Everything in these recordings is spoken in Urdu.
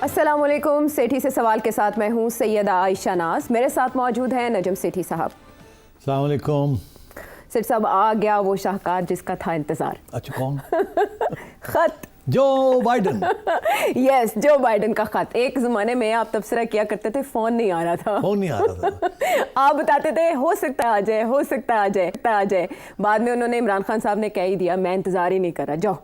السلام علیکم. سیٹھی سے سوال کے ساتھ میں ہوں سیدہ عائشہ ناز. میرے ساتھ موجود ہیں نجم سیٹھی صاحب. السلام علیکم. سیٹھی صاحب, آ گیا وہ شاہکار جس کا تھا انتظار. اچھا کون؟ خط. Joe Biden. یس, جو بائیڈن کا خط. ایک زمانے میں آپ تبصرہ کیا کرتے تھے, فون نہیں آ رہا تھا. فون نہیں آ رہا تھا. آپ بتاتے تھے ہو سکتا ہے آ جائے, ہو سکتا ہے آ جائے. بعد میں انہوں نے, عمران خان صاحب نے کہہ ہی دیا میں انتظار ہی نہیں کر رہا, جاؤ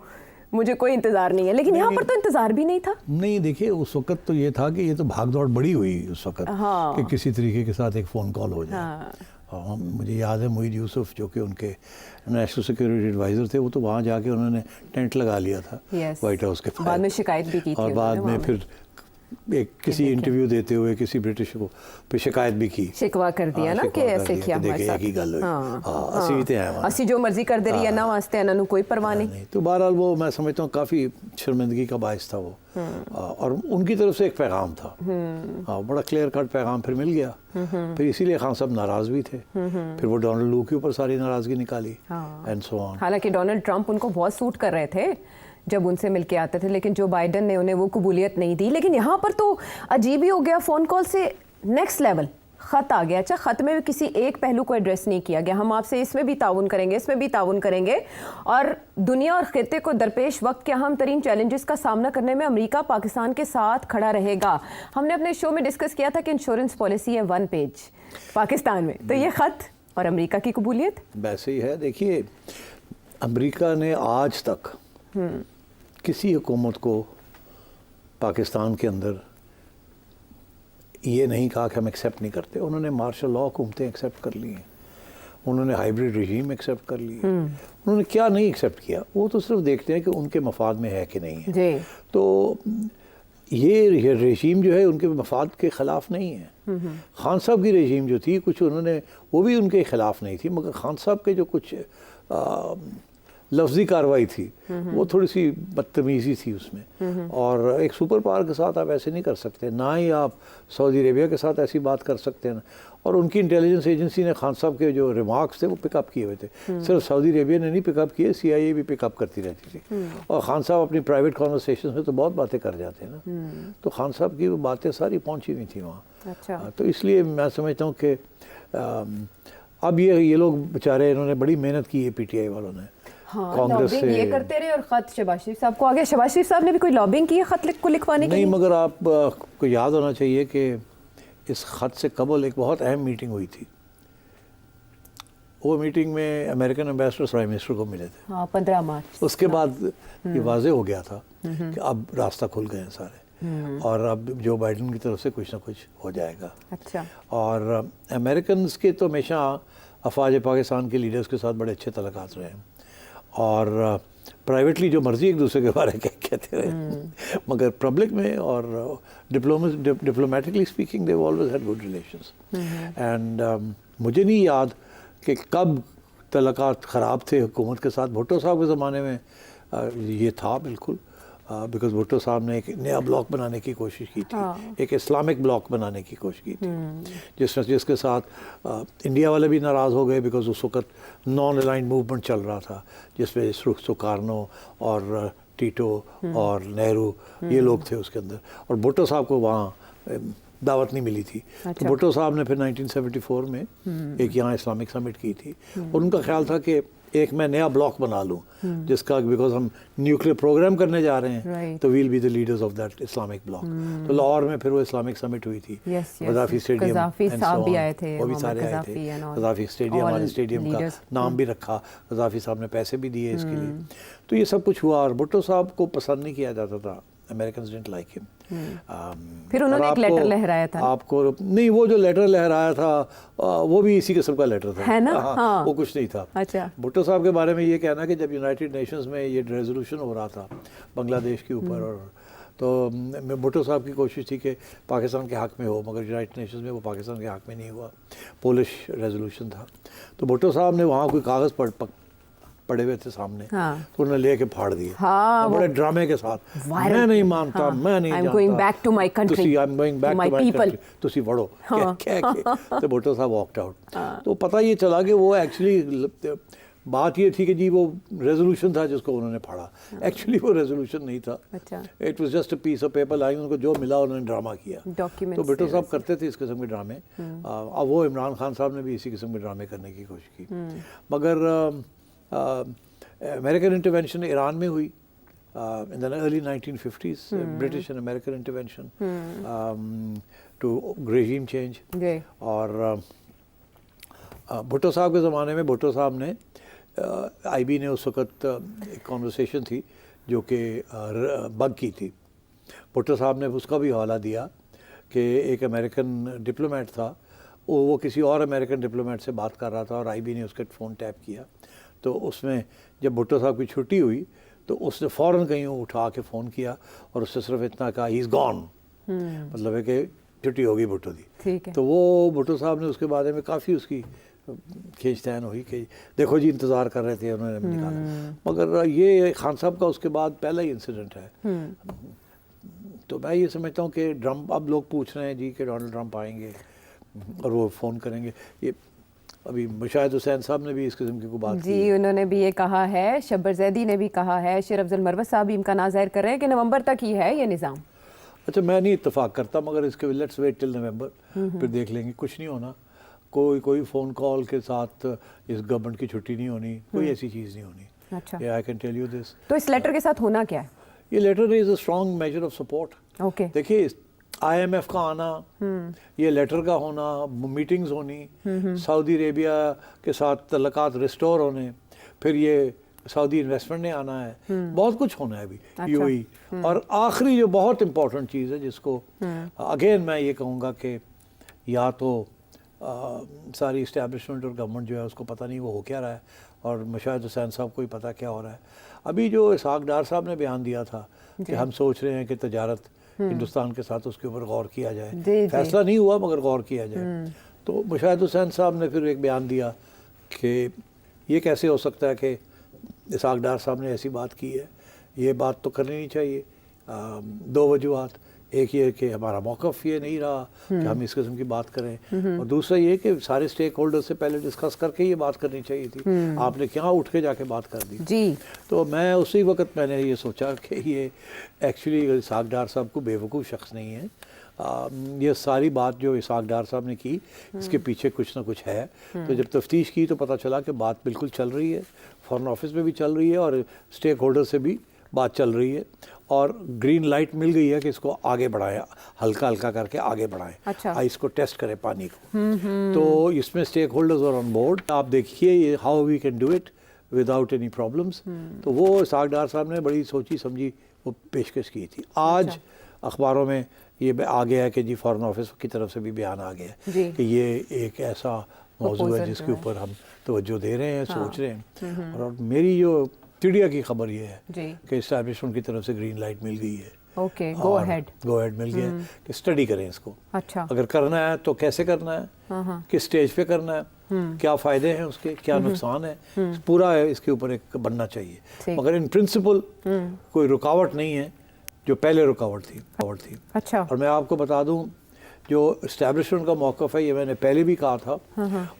مجھے کوئی انتظار نہیں ہے. لیکن یہاں پر تو انتظار بھی نہیں تھا. نہیں دیکھیے, اس وقت تو یہ تھا کہ یہ تو بھاگ دوڑ بڑی ہوئی اس وقت کہ کسی طریقے کے ساتھ ایک فون کال ہو جائے. مجھے یاد ہے معید یوسف جو کہ ان کے نیشنل سیکورٹی ایڈوائزر تھے, وہ تو وہاں جا کے انہوں نے ٹینٹ لگا لیا تھا وائٹ ہاؤس کے بعد میں شکایت بھی کی تھی, اور بعد میں پھر کسی انٹرویو دیتے ہوئے کسی برٹش کو پہ شکایت بھی کی, شکوا کر دیا نا کہ ایسے کیا ہمارے ساتھ, اسی جو مرضی کر دے رہی ہے نا واسطے انہوں کوئی پرواہ نہیں. تو بہرحال وہ میں سمجھتا ہوں کافی شرمندگی کا باعث تھا وہ, اور ان کی طرف سے ایک پیغام تھا, بڑا کلیئر کٹ پیغام پھر مل گیا. پھر اسی لیے خان صاحب ناراض بھی تھے, پھر وہ ڈونلڈ لو کے اوپر ساری ناراضگی نکالی اینڈ سو آن. حالانکہ ڈونلڈ ٹرمپ ان کو بہت سوٹ کر رہے تھے جب ان سے مل کے آتے تھے, لیکن جو بائیڈن نے انہیں وہ قبولیت نہیں دی. لیکن یہاں پر تو عجیب ہی ہو گیا, فون کال سے نیکسٹ لیول خط آ گیا. اچھا, خط میں بھی کسی ایک پہلو کو ایڈریس نہیں کیا گیا, ہم آپ سے اس میں بھی تعاون کریں گے, اس میں بھی تعاون کریں گے, اور دنیا اور خطے کو درپیش وقت کے اہم ترین چیلنجز کا سامنا کرنے میں امریکہ پاکستان کے ساتھ کھڑا رہے گا. ہم نے اپنے شو میں ڈسکس کیا تھا کہ انشورنس پالیسی ہے 1 پیج پاکستان میں, تو یہ خط اور امریکہ کی قبولیت ویسے ہی ہے. دیکھیے, امریکہ نے آج تک کسی حکومت کو پاکستان کے اندر یہ نہیں کہا کہ ہم ایکسیپٹ نہیں کرتے. انہوں نے مارشل لا حکومتیں ایکسیپٹ کر لی ہیں, انہوں نے ہائیبریڈ رژیم ایکسیپٹ کر لی ہے. انہوں نے کیا نہیں ایکسیپٹ کیا, وہ تو صرف دیکھتے ہیں کہ ان کے مفاد میں ہے کہ نہیں ہے. تو یہ رژیم جو ہے ان کے مفاد کے خلاف نہیں ہے. خان صاحب کی رژیم جو تھی کچھ انہوں نے, وہ بھی ان کے خلاف نہیں تھی, مگر خان صاحب کے جو کچھ لفظی کارروائی تھی وہ تھوڑی سی بدتمیزی تھی اس میں, اور ایک سپر پاور کے ساتھ آپ ایسے نہیں کر سکتے, نہ ہی آپ سعودی عربیہ کے ساتھ ایسی بات کر سکتے ہیں. اور ان کی انٹیلیجنس ایجنسی نے خان صاحب کے جو ریمارکس تھے وہ پک اپ کیے ہوئے تھے. صرف سعودی عربیہ نے نہیں پک اپ کیے, CIA بھی پک اپ کرتی رہتی تھی, اور خان صاحب اپنی پرائیویٹ کانورسیشن میں تو بہت باتیں کر جاتے ہیں نا, تو خان صاحب کی وہ باتیں ساری پہنچی ہوئی تھیں وہاں. تو اس لیے میں سمجھتا ہوں کہ اب یہ لوگ بیچارے, انہوں نے بڑی محنت کی ہے PTI والوں نے, کانگریس سے یہ کرتے رہے, اور خط شہباز شریف صاحب کو آگے. شہباز شریف صاحب نے بھی کوئی لابنگ کی ہے خط کو لکھوانے کے لیے؟ نہیں, مگر آپ کو یاد ہونا چاہیے کہ اس خط سے قبل ایک بہت اہم میٹنگ ہوئی تھی. وہ میٹنگ میں امریکن ایمبیسڈر پرائم منسٹر کو ملے تھے 15 مارچ. اس کے بعد یہ واضح ہو گیا تھا کہ اب راستہ کھل گئے ہیں سارے, اور اب جو بائیڈن کی طرف سے کچھ نہ کچھ ہو جائے گا. اچھا. اور امریکنز کے تو ہمیشہ افواج پاکستان کے لیڈرز کے ساتھ بڑے اچھے تعلقات رہے ہیں, اور پرائیویٹلی جو مرضی ایک دوسرے کے بارے میں کہتے رہے, مگر پبلک میں اور diplomatically speaking they always had good relations. And مجھے نہیں یاد کہ کب تعلقات خراب تھے حکومت کے ساتھ. بھٹو صاحب کے زمانے میں یہ تھا بالکل, بیکاز بھٹو صاحب نے ایک نیا بلاک بنانے کی کوشش کی تھی, ایک اسلامک بلاک بنانے کی کوشش کی تھی, جس کے ساتھ انڈیا والے بھی ناراض ہو گئے, بیکاز اس وقت نان الائنڈ موومنٹ چل رہا تھا جس میں سکارنو اور ٹیٹو اور نہرو یہ لوگ تھے اس کے اندر, اور بھٹو صاحب کو وہاں دعوت نہیں ملی تھی. تو بھٹو صاحب نے پھر 1974 میں ایک یہاں اسلامک سمٹ کی تھی, اور ان کا خیال تھا کہ ایک میں نیا بلاک بنا لوں جس کا, بیکاز ہم نیوکلیر پروگرام کرنے جا رہے ہیں تو will be the leaders of that Islamic bloc. تو لاہور میں پھر وہ اسلامک سمٹ ہوئی تھی, قذافی اسٹیڈیم, وہ بھی سارے آئے تھے. قذافی اسٹیڈیم, ہمارے اسٹیڈیم کا نام بھی رکھا, قذافی صاحب نے پیسے بھی دیے اس کے لیے. تو یہ سب کچھ ہوا, اور بھٹو صاحب کو پسند نہیں کیا جاتا تھا, Americans didn't like him. پھر انہوں نے ایک لیٹر لہرایا تھا. آپ کو نہیں, وہ جو لیٹر لہرایا تھا وہ بھی اسی قسم کا لیٹر تھا, ہے نا, وہ کچھ نہیں تھا. اچھا. بھٹو صاحب کے بارے میں یہ کہنا کہ جب یونائٹڈ نیشنز میں یہ ریزولوشن ہو رہا تھا بنگلہ دیش کے اوپر, اور تو بھٹو صاحب کی کوشش تھی کہ پاکستان کے حق میں ہو, مگر یونائٹڈ نیشنز میں وہ پاکستان کے حق میں نہیں ہوا, پولش ریزولوشن تھا. تو بھٹو صاحب نے وہاں کوئی کاغذ پڑے ہوئے تھے سامنے, تو انہوں نے لے کے پھاڑ دیے بڑے ڈرامے کے ساتھ, میں نہیں مانتا, میں نہیں جانتا, تسی وڑو کہہ کے. تو بھٹو صاحب واکڈ آؤٹ. تو پتہ یہ چلا کہ وہ ایکچولی بات یہ تھی کہ جی وہ ریزولوشن تھا جس کو انہوں نے پڑھا. ایکچولی وہ ریزولوشن نہیں تھا, اچھا it was just a piece of paper line, ان کو جو ملا انہوں نے ڈرامہ کیا. تو بھٹو صاحب کرتے تھے اس قسم کے ڈرامے. اب وہ عمران خان صاحب نے بھی اسی قسم کے ڈرامے کرنے کی کوشش کی. مگر امریکن انٹرونشن ایران میں ہوئی in the early 1950s, British and American intervention to regime change. اور بھٹو صاحب کے زمانے میں بھٹو صاحب نے آئی بی نے اس وقت ایک کانورسیشن تھی جو کہ بگ کی تھی. بھٹو صاحب نے اس کا بھی حوالہ دیا کہ ایک امریکن ڈپلومیٹ تھا, وہ کسی اور امریکن ڈپلومیٹ سے بات کر رہا تھا اور آئی بی نے اس کا فون ٹیپ کیا. تو اس میں جب بھٹو صاحب کی چھٹی ہوئی تو اس نے فوراً کہیں اٹھا کے فون کیا اور اس سے صرف اتنا کہا ہی از گون, مطلب ہے کہ چھٹی ہوگی بھٹو دی. تو وہ بھٹو صاحب نے اس کے بارے میں کافی اس کی کھینچ تین ہوئی کہ دیکھو جی انتظار کر رہے تھے, انہوں نے نکالا. مگر یہ خان صاحب کا اس کے بعد پہلا ہی انسیڈنٹ ہے. تو میں یہ سمجھتا ہوں کہ اب لوگ پوچھ رہے ہیں جی کہ ڈونلڈ ٹرمپ آئیں گے اور وہ فون کریں گے. یہ ابھی مشاہد حسین صاحب نے بھی اس قسم کی کوئی بات کی. جی انہوں نے بھی یہ کہا ہے, شبر زیدی نے بھی کہا ہے, شیر افضل مروت صاحب بھی امکانات ظاہر کر رہے ہیں کہ نومبر تک ہی ہے یہ نظام. اچھا میں نہیں اتفاق کرتا, مگر اس کے لیٹس ویٹ ٹل نومبر, پھر دیکھ لیں گے. کچھ نہیں ہونا, کوئی فون کال کے ساتھ اس گورنمنٹ کی چھٹی نہیں ہونی, کوئی ایسی چیز نہیں ہونی. اچھا I can tell you this. تو اس لیٹر کے ساتھ ہونا کیا ہے؟ یہ letter is a strong measure of support. Okay دیکھیے آئی ایم ایف کا آنا, یہ لیٹر کا ہونا, میٹنگز ہونی, سعودی عربیہ کے ساتھ تعلقات ریسٹور ہونے, پھر یہ سعودی انویسٹمنٹ نے آنا ہے, بہت کچھ ہونا ہے ابھی یو ای. اور آخری جو بہت امپورٹنٹ چیز ہے جس کو اگین میں یہ کہوں گا کہ یا تو ساری اسٹیبلشمنٹ اور گورنمنٹ جو ہے اس کو پتہ نہیں وہ ہو کیا رہا ہے, اور مشاہد حسین صاحب کو ہی پتہ کیا ہو رہا ہے. ابھی جو اسحاق ڈار صاحب نے بیان دیا تھا کہ ہم سوچ رہے ہیں کہ تجارت ہندوستان کے ساتھ اس کے اوپر غور کیا جائے, فیصلہ نہیں ہوا مگر غور کیا جائے. تو مشاہد حسین صاحب نے پھر ایک بیان دیا کہ یہ کیسے ہو سکتا ہے کہ اسحاق ڈار صاحب نے ایسی بات کی ہے, یہ بات تو کرنی نہیں چاہیے. دو وجوہات, ایک یہ کہ ہمارا موقف یہ نہیں رہا کہ ہم اس قسم کی بات کریں, اور دوسرا یہ کہ سارے اسٹیک ہولڈر سے پہلے ڈسکس کر کے یہ بات کرنی چاہیے تھی, آپ نے کیا اٹھ کے جا کے بات کر دی. جی تو میں اسی وقت میں نے یہ سوچا کہ یہ ایکچولی اسحاق ڈار صاحب کو بیوقوف شخص نہیں ہے. یہ ساری بات جو اسحاق ڈار صاحب نے کی اس کے پیچھے کچھ نہ کچھ ہے. تو جب تفتیش کی تو پتہ چلا کہ بات بالکل چل رہی ہے, فارن آفس میں بھی چل رہی ہے اور اسٹیک ہولڈر سے بھی بات چل رہی ہے, اور گرین لائٹ مل گئی ہے کہ اس کو آگے بڑھائیں, ہلکا ہلکا کر کے آگے بڑھائیں. اچھا اس کو ٹیسٹ کریں پانی کو. تو اس میں اسٹیک ہولڈرز اور آن بورڈ. آپ دیکھیے یہ how we can do it without any problems. تو وہ اسحاق ڈار صاحب نے بڑی سوچی سمجھی وہ پیشکش کی تھی. آج اخباروں میں یہ آ گیا ہے کہ جی فارن آفس کی طرف سے بھی بیان آ گیا ہے کہ یہ ایک ایسا موضوع ہے جس کے اوپر ہم توجہ دے رہے ہیں, سوچ رہے ہیں. اور میری جو چڑیا کی خبر یہ ہے کہ اسٹیبلشمنٹ کی طرف سے گرین لائٹ مل گئی ہے. اوکے گو ہیڈ مل گیا کہ اسٹڈی کریں اس کو. اچھا اگر کرنا ہے تو کیسے کرنا ہے, کس سٹیج پہ کرنا ہے, کیا فائدے ہیں اس کے, کیا نقصان ہے, پورا اس کے اوپر ایک بننا چاہیے. مگر ان پرنسپل کوئی رکاوٹ نہیں ہے جو پہلے رکاوٹ تھی. اچھا اور میں آپ کو بتا دوں جو اسٹیبلشمنٹ کا موقف ہے یہ میں نے پہلے بھی کہا تھا,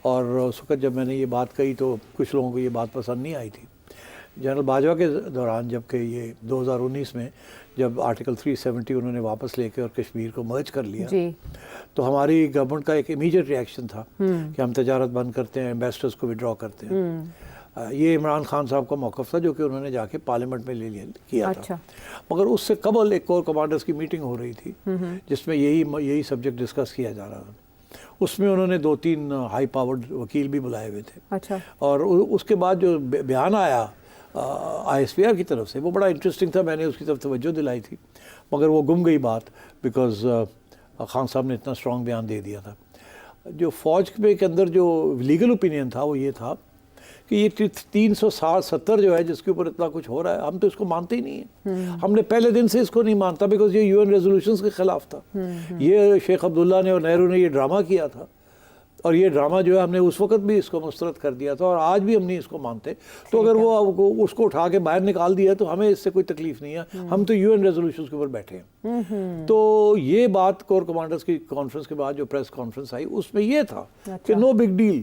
اور اس وقت جب میں نے یہ بات کہی تو کچھ لوگوں کو یہ بات پسند نہیں آئی تھی. جنرل باجوہ کے دوران جب کہ یہ 2019 میں جب آرٹیکل 370 انہوں نے واپس لے کے اور کشمیر کو مرج کر لیا, تو ہماری گورنمنٹ کا ایک امیجیٹ ریئیکشن تھا کہ ہم تجارت بند کرتے ہیں, انویسٹرز کو ودرا کرتے ہیں. یہ عمران خان صاحب کا موقف تھا جو کہ انہوں نے جا کے پارلیمنٹ میں لے کیا تھا. مگر اس سے قبل ایک کور کمانڈرز کی میٹنگ ہو رہی تھی جس میں یہی سبجیکٹ ڈسکس کیا جا رہا تھا. اس میں انہوں نے 2-3 ہائی پاورڈ وکیل بھی بلائے ہوئے تھے. اور اس کے بعد جو بیان آیا آئی ایس پی آر کی طرف سے وہ بڑا انٹرسٹنگ تھا, میں نے اس کی طرف توجہ دلائی تھی, مگر وہ گم گئی بات بیکاز خان صاحب نے اتنا اسٹرانگ بیان دے دیا تھا. جو فوج کے اندر جو لیگل اوپینین تھا وہ یہ تھا کہ یہ 360-70 جو ہے جس کے اوپر اتنا کچھ ہو رہا ہے ہم تو اس کو مانتے ہی نہیں ہیں. ہم نے پہلے دن سے اس کو نہیں مانتا بیکاز یہ UN ریزولوشنز کے خلاف تھا. یہ شیخ عبداللہ نے اور نہرو نے یہ ڈرامہ کیا تھا, اور یہ ڈرامہ جو ہے ہم نے اس وقت بھی اس کو مسترد کر دیا تھا, اور آج بھی ہم نہیں اس کو مانتے. تو اگر وہ اس کو اٹھا کے باہر نکال دیا تو ہمیں اس سے کوئی تکلیف نہیں ہے, ہم تو UN ریزولوشنز کے اوپر بیٹھے ہیں. تو یہ بات کور کمانڈرز کی کانفرنس کے بعد جو پریس کانفرنس آئی اس میں یہ تھا کہ نو بگ ڈیل,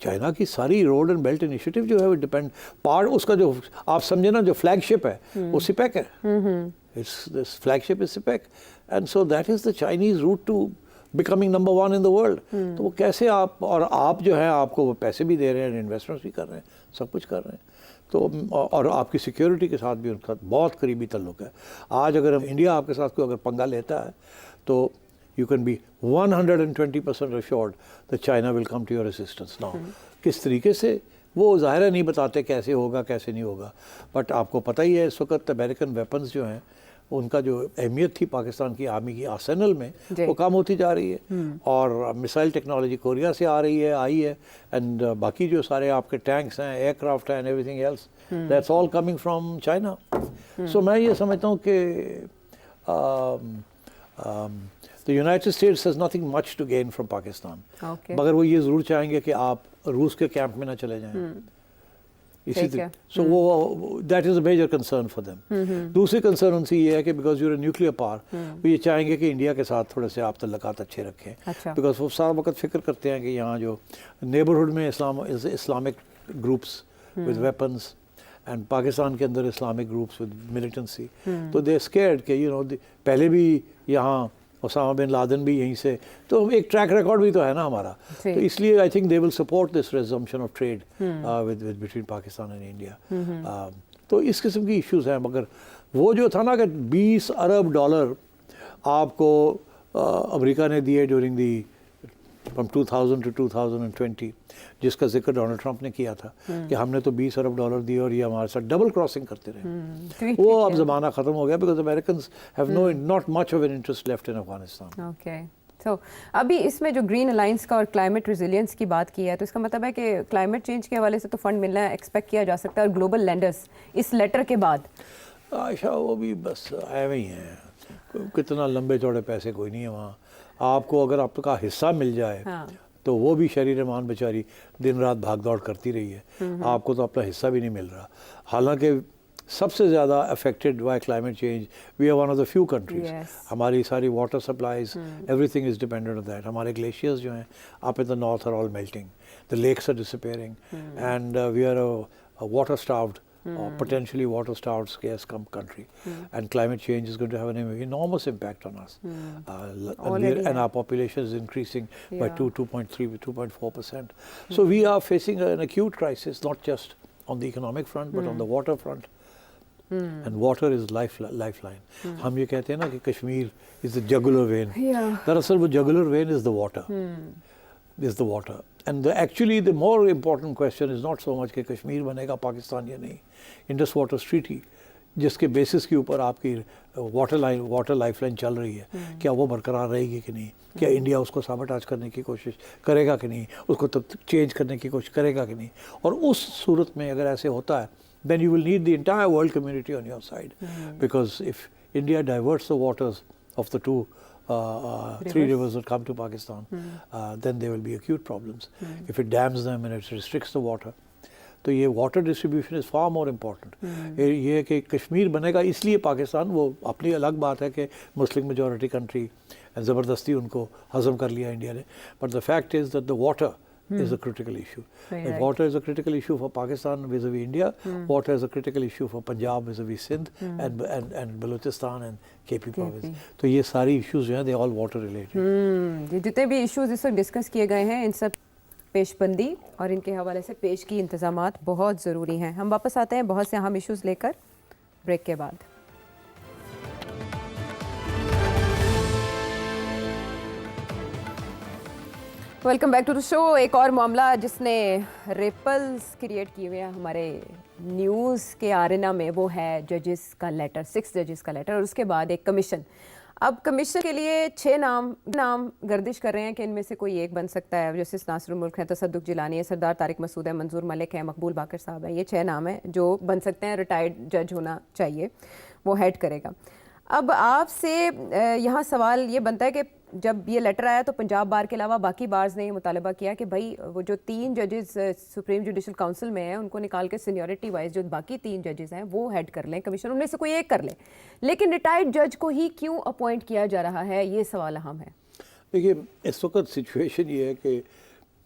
چائنا کی ساری روڈ اینڈ بیلٹ انیشیٹو جو ہے وہ ڈپینڈ پارٹ اس کا جو آپ سمجھے نا جو فلیگ شپ ہے وہ سپیک ہے. This flagship is CPEC, and so that is the Chinese route to becoming number one in the world. تو وہ کیسے آپ اور آپ جو ہے آپ کو وہ پیسے بھی دے رہے ہیں, انویسٹمنٹس بھی کر رہے ہیں, سب کچھ کر رہے ہیں, تو اور آپ کی سیکیورٹی کے ساتھ بھی ان کا بہت قریبی تعلق ہے. آج اگر انڈیا آپ کے ساتھ کوئی اگر پنگا لیتا ہے تو you can be 120% assured that China will come to your assistance. Now کس طریقے سے وہ ظاہر ہے نہیں بتاتے کیسے ہوگا کیسے نہیں ہوگا, بٹ آپ کو پتہ ہی ہے اس وقت امریکن ویپنز جو ہیں ان کا جو اہمیت تھی پاکستان کی آرمی کی آرسینل میں وہ کم ہوتی جا رہی ہے, اور مسائل ٹیکنالوجی کوریا سے آئی ہے, اینڈ باقی جو سارے آپ کے ٹینکس ہیں, ایئر کرافٹ ہیں, and everything else, that's all coming from China. So میں یہ سمجھتا ہوں کہ the United States has nothing much to gain from Pakistan. مگر وہ یہ ضرور چاہیں گے کہ آپ روس کے کیمپ میں نہ چلے جائیں. اسی طرح سو وہ that is a major concern for them. دوسری کنسرن ان سے یہ ہے کہ because you a nuclear power, وہ یہ چاہیں گے کہ انڈیا کے ساتھ تھوڑے سے آپ تعلقات اچھے رکھیں, بیکاز وہ سارا وقت فکر کرتے ہیں کہ یہاں جو نیبرہڈ میں Islamic groups with weapons and Pakistan کے اندر اسلامک گروپس ود ملیٹنسی, تو دے اسکیئرڈ کہ یو نو پہلے بھی یہاں اسامہ بن لادن بھی یہیں سے, تو ایک ٹریک ریکارڈ بھی تو ہے نا ہمارا, تو اس لیے I think they will support this resumption of trade with between Pakistan and India. تو اس قسم کی ایشوز ہیں, مگر وہ جو تھا نا کہ $20 ارب آپ کو امریکہ نے دیے ڈیورنگ دی فرام 2000 to 2020, جس کا ذکر ڈونلڈ ٹرمپ نے کیا تھا کہ ہم نے تو $20 ارب دیے اور یہ ہمارے ساتھ ڈبل کراسنگ کرتے رہے, وہ اب زمانہ ختم ہو گیا, because Americans have not much of an interest left in Afghanistan. Okay, تو ابھی اس میں جو گرین الائنس کا اور کلائمیٹ ریزیلینس کی بات کی ہے, تو اس کا مطلب ہے کہ کلائمیٹ چینج کے حوالے سے تو فنڈ ملنا ایکسپیکٹ کیا جا سکتا ہے, اور گلوبل لینڈرز اس لیٹر کے بعد عائشہ وہ بھی بس ایویں ہی ہیں, کتنا لمبے چوڑے پیسے کوئی نہیں ہے وہاں. آپ کو اگر آپ کا حصہ مل جائے تو وہ بھی شہری رحمان بیچاری دن رات بھاگ دوڑ کرتی رہی ہے, آپ کو تو اپنا حصہ بھی نہیں مل رہا. حالانکہ سب سے زیادہ affected by climate change we are one of the few countries. ہماری ساری water supplies everything is dependent on that. ہمارے گلیشیئرز جو ہیں up in the north are all melting, the lakes are disappearing, and we are water starved or potentially water starved scarce country, and climate change is going to have an enormous impact on us. And our population is increasing by 2.3 2.4%. So we are facing an acute crisis, not just on the economic front but on the water front. And water is lifeline. ہم یہ کہتے ہیں نا کہ Kashmir is the jugular vein. دراصل وہ jugular vein is the water. And actually the more important question is not so much کہ کشمیر بنے گا پاکستان یا نہیں. انڈس واٹر ٹریٹی جس کے بیسس کے اوپر آپ کی واٹر لائف لائن چل رہی ہے, کیا وہ برقرار رہے گی کہ نہیں؟ کیا انڈیا اس کو سابوٹاج کرنے کی کوشش کرے گا کہ نہیں؟ اس کو چینج کرنے کی کوشش کرے گا کہ نہیں؟ اور اس صورت میں اگر ایسے ہوتا ہے then you will need the entire world community on your side. Because if India diverts the waters of the three rivers that come to Pakistan, then there will be acute problems. If it dams them and it restricts the water, تو یہ water distribution is for more important. یہ کہ کشمیر بنے گا اس لیے پاکستان, وہ اپنی الگ بات ہے کہ مسلم میجورٹی کنٹری زبردستی ان کو ہضم کر لیا انڈیا نے, but the fact is that the water is a critical issue. If water is a critical issue for Pakistan vis-a-vis India, water is a critical issue for Punjab vis-a-vis Sindh and Balochistan and KP province. تو یہ ساری ایشوز جو ہیں they all water related. جتنے بھی ایشوز اس وقت ڈسکس کیے گئے ہیں ان سب پیش بندی اور ان کے حوالے سے پیش کی انتظامات بہت ضروری ہیں. ہم واپس آتے ہیں بہت سے اہم ایشوز لے کر بریک کے بعد. ویلکم بیک ٹو دا شو. ایک اور معاملہ جس نے ریپلز کریٹ کیے ہوئے ہیں ہمارے نیوز کے آرینا میں, وہ ہے ججز کا لیٹر, 6 ججز کا لیٹر, اور اس کے بعد ایک کمیشن. اب کمیشن کے لیے 6 نام گردش کر رہے ہیں کہ ان میں سے کوئی ایک بن سکتا ہے. جسٹس ناصر الملک ہیں, تصدق جیلانی ہے, سردار طارق مسعود ہے, منظور ملک ہے, مقبول باقر صاحب ہیں. یہ 6 نام ہیں جو بن سکتے ہیں. ریٹائرڈ جج ہونا چاہیے, وہ ہیڈ کرے گا. اب آپ سے یہاں سوال یہ بنتا ہے کہ جب یہ لیٹر آیا تو پنجاب بار کے علاوہ باقی بارز نے یہ مطالبہ کیا کہ بھائی وہ جو 3 ججز سپریم جوڈیشل کاؤنسل میں ہیں ان کو نکال کے سینیورٹی وائز جو باقی 3 ججز ہیں وہ ہیڈ کر لیں کمیشن, ان میں سے کوئی ایک کر لیں. لیکن ریٹائرڈ جج کو ہی کیوں اپوائنٹ کیا جا رہا ہے, یہ سوال اہم ہے. دیکھیے اس وقت سچویشن یہ ہے کہ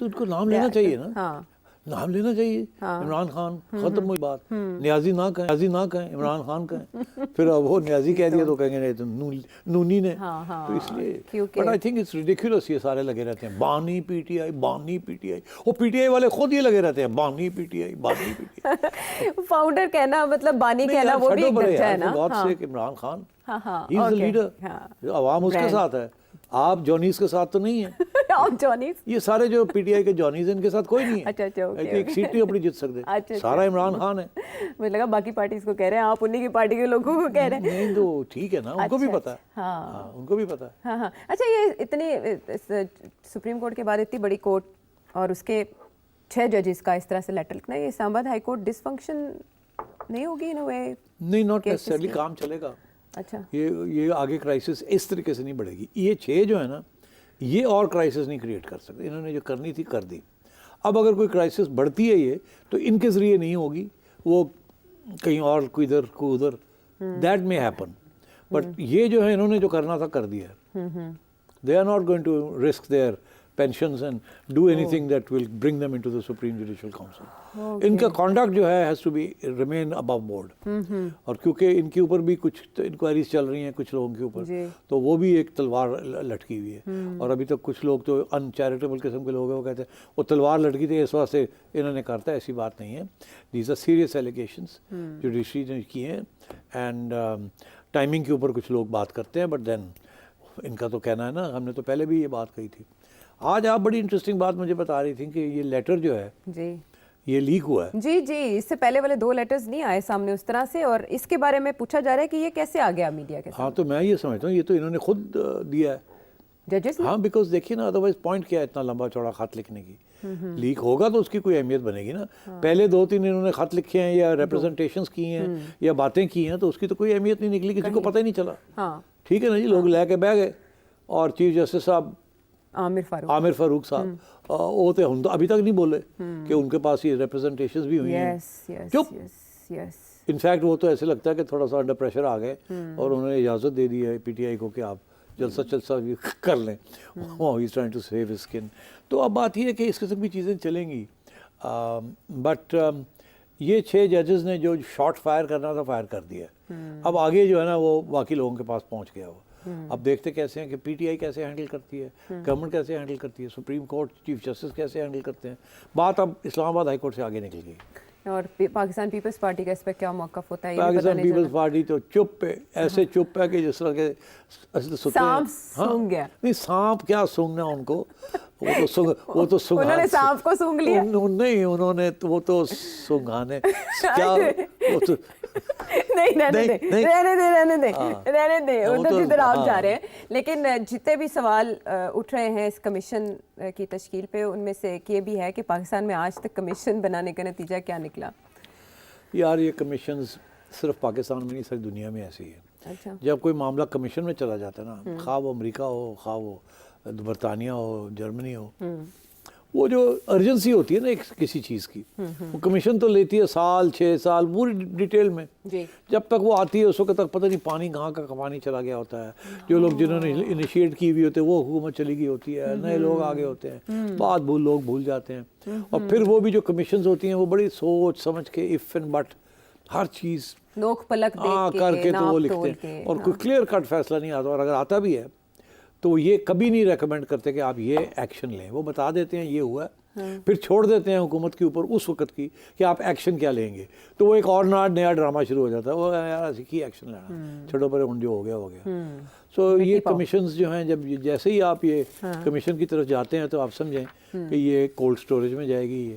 ان کو نام لینا چاہیے نا, ہاں نام لینا چاہیے. عمران خان, ختم ہوئی بات. نیازی نہ کہیں, عمران خان کہیں. پھر اب وہ نیازی کہہ دیا تو کہیں گے نہیں تو نونی نے. تو اس لیے but I think it's ridiculous, یہ سارے لگے رہتے ہیں بانی پی ٹی آئی, بانی پی ٹی آئی. وہ پی ٹی آئی والے خود یہ لگے رہتے ہیں بانی پی ٹی آئی, بانی پی ٹی آئی. فاؤنڈر کہنا مطلب بانی کہنا وہ بھی ایک درجہ ہے نا. عمران خان ہی از the لیڈر, عوام اس کے ساتھ ہے. آپ جونیز کے ساتھ تو نہیں ہیں. آپ جونیز, یہ سارے جو پی ٹی آئی کے جونیز ہیں ان کے ساتھ کوئی نہیں ہے. اچھا ایک سیٹ نہیں اپنی جیت سکتے, سارا عمران خان ہے. مجھے لگا باقی پارٹیز کو کہہ رہے ہیں, آپ انہی کی پارٹی کے لوگوں کو کہہ رہے ہیں. نہیں تو ٹھیک ہے نا, ان کو بھی پتا ہے. ہاں ان کو بھی پتا ہے. ہاں ہاں. اچھا یہ اتنی سپریم کورٹ کے بعد اتنی بڑی کورٹ اور اس کے 6 ججز کا اس طرح سے لیٹر لکھنا, یہ اسلام آباد ہائی کورٹ ڈس فنکشن نہیں ہوگی ان وے؟ نہیں, ناٹ نیسسرلی, کام چلے گا. اچھا یہ آگے کرائسس اس طریقے سے نہیں بڑھے گی. یہ 6 جو ہے نا, یہ اور کرائسس نہیں کریٹ کر سکتے. انہوں نے جو کرنی تھی کر دی. اب اگر کوئی کرائسس بڑھتی ہے یہ تو ان کے ذریعے نہیں ہوگی, وہ کہیں اور کوئی ادھر کوئی ادھر, دیٹ مے ہیپن. بٹ یہ جو ہے انہوں نے جو کرنا تھا کر دیا ہے. They are not going to risk their pensions and do anything that will bring them into the Supreme Judicial Council. ان کا conduct جو ہے has to be remain above board. اور کیونکہ ان کے اوپر بھی کچھ انکوائریز چل رہی ہیں کچھ لوگوں کے اوپر, تو وہ بھی ایک تلوار لٹکی ہوئی ہے. اور ابھی تک کچھ لوگ تو انچیریٹیبل قسم کے لوگ ہیں, وہ کہتے ہیں وہ تلوار لٹکی تھی اس واسطے انہوں نے کرتا ہے. ایسی بات نہیں ہے. These are serious allegations judiciary نے کی ہیں, اینڈ ٹائمنگ کے اوپر کچھ لوگ بات کرتے ہیں. بٹ دین ان کا تو کہنا ہے نا, ہم نے تو پہلے بھی یہ بات کہی تھی. آج آپ بڑی انٹرسٹنگ بات مجھے بتا رہی تھیں کہ یہ لیٹر جو ہے جی یہ لیک ہوا ہے. جی جی, اس سے پہلے والے 2 لیٹرز نہیں آئے سامنے اس طرح سے, اور اس کے بارے میں پوچھا جا رہا ہے کہ یہ کیسے آ گیا میڈیا کے سامنے. ہاں تو میں یہ سمجھتا ہوں یہ تو انہوں نے خود دیا ہے ججز. ہاں بیکاز دیکھیے نا, ادروائز پوائنٹ کیا ہے اتنا لمبا چوڑا خط لکھنے کی. لیک ہوگا تو اس کی کوئی اہمیت بنے گی نا. پہلے 2-3 انہوں نے خط لکھے ہیں یا ریپرزنٹیشنز کی ہیں یا باتیں کی ہیں, تو اس کی تو کوئی اہمیت نہیں نکلی, کسی کو پتہ ہی نہیں چلا. ہاں ٹھیک ہے نا جی, لوگ لے کے بہ گئے. اور چیف جسٹس صاحب عامر فاروق صاحب وہ تو ہم تو ابھی تک نہیں بولے کہ ان کے پاس یہ ریپرزنٹیشنز بھی ہوئی ہیں. چپ. انفیکٹ وہ تو ایسے لگتا ہے کہ تھوڑا سا انڈر پریشر آ گئے اور انہوں نے اجازت دے دی ہے پی ٹی آئی کو کہ آپ جلسہ کر لیں. He is trying to save his skin. تو اب بات یہ ہے کہ اس قسم کی چیزیں چلیں گی. بٹ یہ 6 ججز نے جو شاٹ فائر کرنا تھا فائر کر دیا. اب آگے جو ہے نا وہ باقی لوگوں کے پاس پہنچ گیا. وہ اب دیکھتے کیسے ہیں کہ پی ٹی آئی کیسے ہینڈل کرتی ہے, گورنمنٹ کیسے ہینڈل کرتی ہے, سپریم کورٹ چیف جسٹس کیسے ہینڈل کرتے ہیں. بات اب اسلام آباد ہائی کورٹ سے آگے نکل گئی. اور پاکستان پیپلز پارٹی کا اس پہ کیا موقف ہوتا ہے؟ پاکستان پیپلز پارٹی تو چپ ہے, ایسے چپ ہے کہ جس طرح کے سانپ سونگ گیا. نہیں سانپ کیا سونگنا ان کو, وہ تو انہوں نے سانپ کو سونگ لیا. نہیں انہوں نے وہ تو سونگانے کیا, وہ تو رہنے دیں ادھر جدھر آپ جا رہے ہیں. لیکن جتنے بھی سوال اٹھ رہے ہیں اس کمیشن کی تشکیل پہ, ان میں سے ایک یہ بھی ہے کہ پاکستان میں آج تک کمیشن بنانے کا نتیجہ کیا نکلا؟ یار یہ کمیشنز صرف پاکستان میں نہیں, ساری دنیا میں ایسی ہے. اچھا, جب کوئی معاملہ کمیشن میں چلا جاتا ہے نا, خواہ وہ امریکہ ہو, خواہ وہ برطانیہ ہو, جرمنی ہو, وہ جو ارجنسی ہوتی ہے نا ایک کسی چیز کی, وہ کمیشن تو لیتی ہے سال 6 سال پوری ڈیٹیل میں. جب تک وہ آتی ہے اس وقت تک پتہ نہیں پانی کہاں کا پانی چلا گیا ہوتا ہے. جو لوگ جنہوں نے انیشیٹ کی ہوئی ہوتے ہیں وہ حکومت چلی گئی ہوتی ہے, نئے لوگ آگے ہوتے ہیں, بات لوگ بھول جاتے ہیں. اور پھر وہ بھی جو کمیشنز ہوتی ہیں وہ بڑی سوچ سمجھ کے اف اینڈ بٹ ہر چیز نوک پلک کر کے تو وہ لکھتے ہیں, اور کوئی کلیئر کٹ فیصلہ نہیں آتا. اور اگر آتا بھی ہے تو یہ کبھی نہیں ریکمینڈ کرتے کہ آپ یہ ایکشن لیں. وہ بتا دیتے ہیں یہ ہوا ہے, پھر چھوڑ دیتے ہیں حکومت کے اوپر اس وقت کی کہ آپ ایکشن کیا لیں گے. تو وہ ایک اور نیا ڈرامہ شروع ہو جاتا ہے, وہ یار ایسی کی ایکشن لینا, چھوڑو پر جو ہو گیا. سو یہ کمیشنز جو ہیں جب جیسے ہی آپ یہ کمیشن کی طرف جاتے ہیں تو آپ سمجھیں کہ یہ کولڈ سٹوریج میں جائے گی,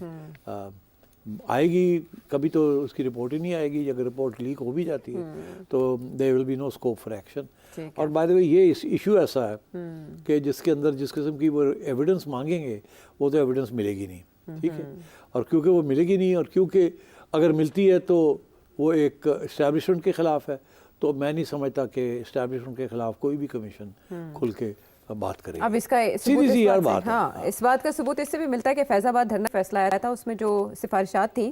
آئے گی کبھی تو اس کی رپورٹ ہی نہیں آئے گی. اگر رپورٹ لیک ہو بھی جاتی ہے تو there will be no scope for action. اور بائی دا وے یہ ایشو ایسا ہے کہ جس کے اندر جس قسم کی وہ ایویڈنس مانگیں گے وہ تو ایویڈنس ملے گی نہیں. ٹھیک ہے, اور کیونکہ وہ ملے گی نہیں, اور کیونکہ اگر ملتی ہے تو وہ ایک اسٹیبلشمنٹ کے خلاف ہے, تو میں نہیں سمجھتا کہ اسٹیبلشمنٹ کے خلاف کوئی بھی کمیشن کھل کے بات کرے. اب اس کا سیدھی یار بات ہے. ہاں, اس بات کا ثبوت اس سے بھی ملتا ہے کہ فیض آباد دھرنا فیصلہ آیا تھا, اس میں جو سفارشات تھیں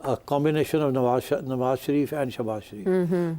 a combination of Nawaz Sharif and Shahbaz Sharif.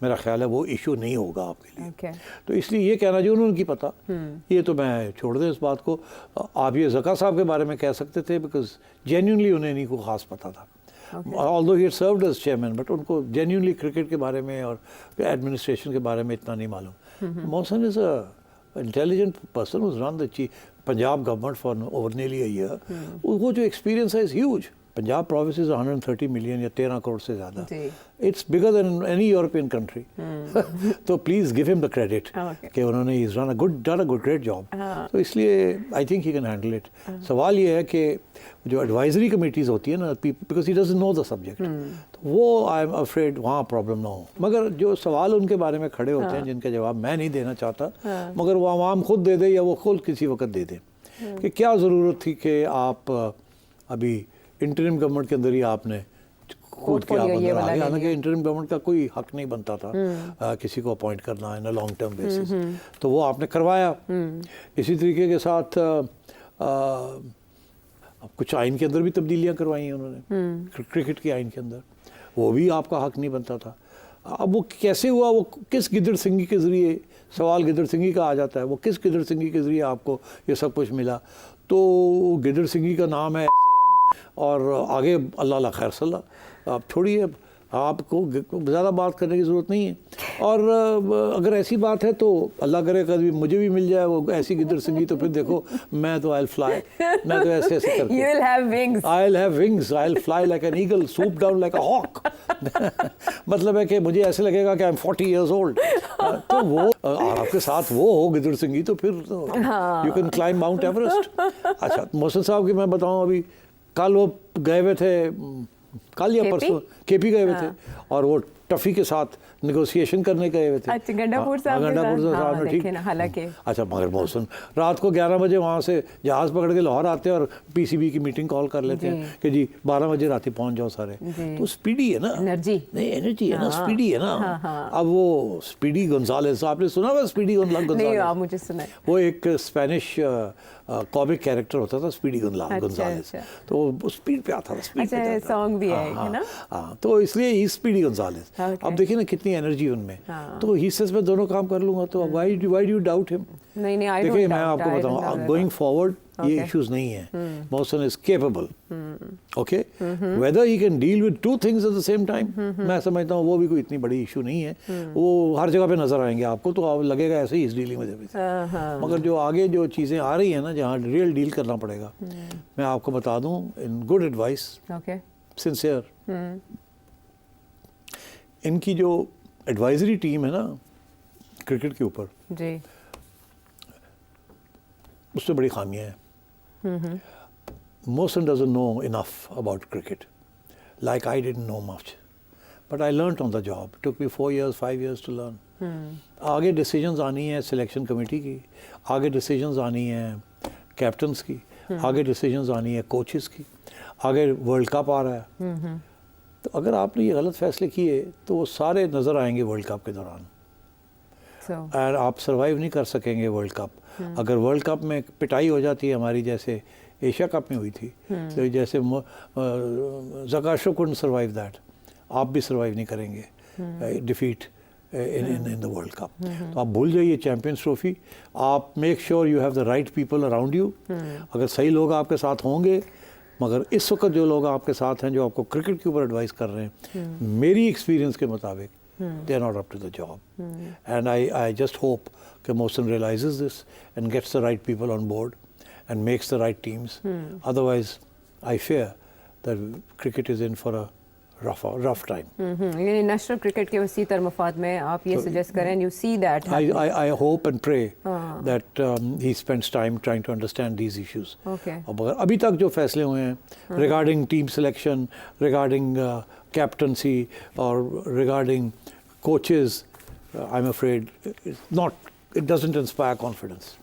میرا خیال ہے وہ ایشو نہیں ہوگا آپ کے لیے. Okay. تو اس لیے یہ کہنا جو انہوں نے کی پتا یہ تو میں چھوڑ دیں اس بات کو. آپ یہ زکا صاحب کے بارے میں کہہ سکتے تھے بیکاز جینیونلی انہیں نہیں کوئی خاص پتہ تھا. although he had served as chairman, but ان کو جینیونلی کرکٹ کے بارے میں اور ایڈمنسٹریشن کے بارے میں اتنا نہیں معلوم. محسن از اے intelligent person who's run the Punjab government for over nearly a year. وہ جو ایکسپیرینس ہے is huge. Punjab province is 130 million یا 13 کروڑ سے زیادہ. It's bigger than any European country. تو please give him the credit کہ انہوں نے he's done a great job. تو اس لیے I think he can handle it. سوال یہ ہے کہ جو ایڈوائزری کمیٹیز ہوتی ہیں نا because he doesn't know the subject, وہ آئی ایم افریڈ وہاں پرابلم نہ ہو. مگر جو سوال ان کے بارے میں کھڑے ہوتے ہیں جن کا جواب میں نہیں دینا چاہتا مگر وہ عوام خود دے دے یا وہ خود کسی وقت دے دیں کہ کیا ضرورت تھی کہ آپ ابھی انٹرم گورنمنٹ کے اندر ہی آپ نے خود کیا اندر آ گیا. حالانکہ انٹرم گورنمنٹ کا کوئی حق نہیں بنتا تھا کسی کو اپوائنٹ کرنا ان اے لانگ ٹرم بیسس, تو وہ آپ نے کروایا. اسی طریقے کے ساتھ کچھ آئین کے اندر بھی تبدیلیاں کروائی ہیں انہوں نے, کرکٹ کے آئین کے اندر, وہ بھی آپ کا حق نہیں بنتا تھا. اب وہ کیسے ہوا, وہ کس گدڑ سنگھی کے ذریعے, سوال گدڑ سنگھی کا آ جاتا ہے, وہ کس گدڑ سنگھی کے ذریعے آپ کو یہ سب کچھ ملا. تو گدڑ سنگھی کا نام ہے اور آگے اللہ اللہ خیر صلی اللہ. آپ چھوڑیے, آپ کو زیادہ بات کرنے کی ضرورت نہیں ہے. اور اگر ایسی بات ہے تو اللہ کرے کبھی مجھے بھی مل جائے وہ ایسی گدڑ سنگھی, تو پھر دیکھو میں تو آئی ول فلائی, میں تو ایسے ایسے کر کے I will have wings, I will fly like an eagle, swoop down like a hawk. مطلب ہے کہ مجھے ایسے لگے گا کہ آئی ایم 40 years old. تو وہ آپ کے ساتھ وہ ہو گدڑ سنگھی تو پھر you can climb Mount Everest. اچھا محسن صاحب کی میں بتاؤں, ابھی کل وہ گئے ہوئے تھے, کل یا پرسوں کے پی گئے ہوئے تھے اور وہ ٹفی کے ساتھ نیگوسیشن کرنے گئے ہوئے تھے. گنڈا پور صاحب نے ٹھیک. حالانکہ اچھا مگر محسن رات کو 11 بجے وہاں سے جہاز پکڑ کے لاہور آتے ہیں اور پی سی بی کی میٹنگ کال کر لیتے ہیں کہ جی 12 بجے رات پہنچ جاؤ سارے. تو اسپیڈی ہے نا, نہیں انرجی ہے نا, اسپیڈی ہے نا. اب وہ اسپیڈی گونزالز, آپ نے سنا ہوا اسپیڈی گونزالز؟ وہ ایک اسپینش کامک کیریکٹر ہوتا تھا اسپیڈی گونزالز, تو وہ اسپیڈ پہ آتا تھا, سانگ بھی ہے نا. ہاں تو اس لیے ہی اسپیڈی گونزالز. اب دیکھیں نا کتنی انرجی ان میں. تو ہی سیز میں دونوں کام کر لوں گا, تو وائی ڈو یو ڈاؤٹ ہم؟ دیکھیں میں آپ کو بتاؤں گوئنگ فارورڈ یہ ایشوز نہیں ہیں. Mohsin is capable, okay, whether he can deal with 2 things at the same time, میں سمجھتا ہوں وہ بھی کوئی اتنی بڑی ایشو نہیں ہے. وہ ہر جگہ پہ نظر آئیں گے آپ کو, تو آپ لگے گا ایسے ہی اس ڈیلنگ میں. مگر جو آگے جو چیزیں آ رہی ہیں نا جہاں ریئل ڈیل کرنا پڑے گا, میں آپ کو بتا دوں ان گڈ ایڈوائس, سنسیئر, ان کی جو ایڈوائزری ٹیم ہے نا کرکٹ کے اوپر, جی اس میں بڑی خامیاں ہیں. Mohsen doesn't know enough about cricket, like I didn't know much, but I learnt on the job. It took me 4 years, 5 years to learn. آگے ڈیسیجنز آنی ہیں سلیکشن کمیٹی کی, آگے ڈیسیجنز آنی ہیں کیپٹنس کی, آگے ڈیسیجنز آنی ہیں کوچز کی, آگے ورلڈ کپ آ رہا ہے. تو اگر آپ نے یہ غلط فیصلے کیے تو وہ سارے نظر آئیں گے ورلڈ کپ کے دوران, اور آپ سروائیو نہیں کر سکیں گے ورلڈ کپ. اگر ورلڈ کپ میں پٹائی ہو جاتی ہے ہماری جیسے ایشیا کپ میں ہوئی تھی, تو جیسے زکاشو couldn't survive that, آپ بھی سروائیو نہیں کریں گے defeat in the world cup. تو آپ بھول جائیے چیمپئنس ٹرافی, آپ make sure you have the right people around you. اگر صحیح لوگ آپ کے ساتھ ہوں گے, مگر اس وقت جو لوگ آپ کے ساتھ ہیں جو آپ کو کرکٹ کے اوپر ایڈوائز کر رہے ہیں, میری ایکسپیرینس کے مطابق they are not up to the job. And I just hope that Mohsen realizes this and gets the right people on board and makes the right teams. Otherwise, I fear that cricket is in for a rough time. یعنی نیشنل کرکٹ کے وسیع تر مفاد میں آپ یہ سجیسٹ کریں, you see that. I hope and pray that he spends time trying to understand these issues. مگر ابھی تک جو فیصلے ہوئے ہیں regarding team selection, regarding captaincy or regarding coaches, I'm afraid it's not it doesn't inspire confidence.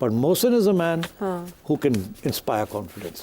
But Mohsin is a man who can inspire confidence.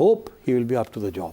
hope he will be up to the job.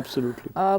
Absolutely.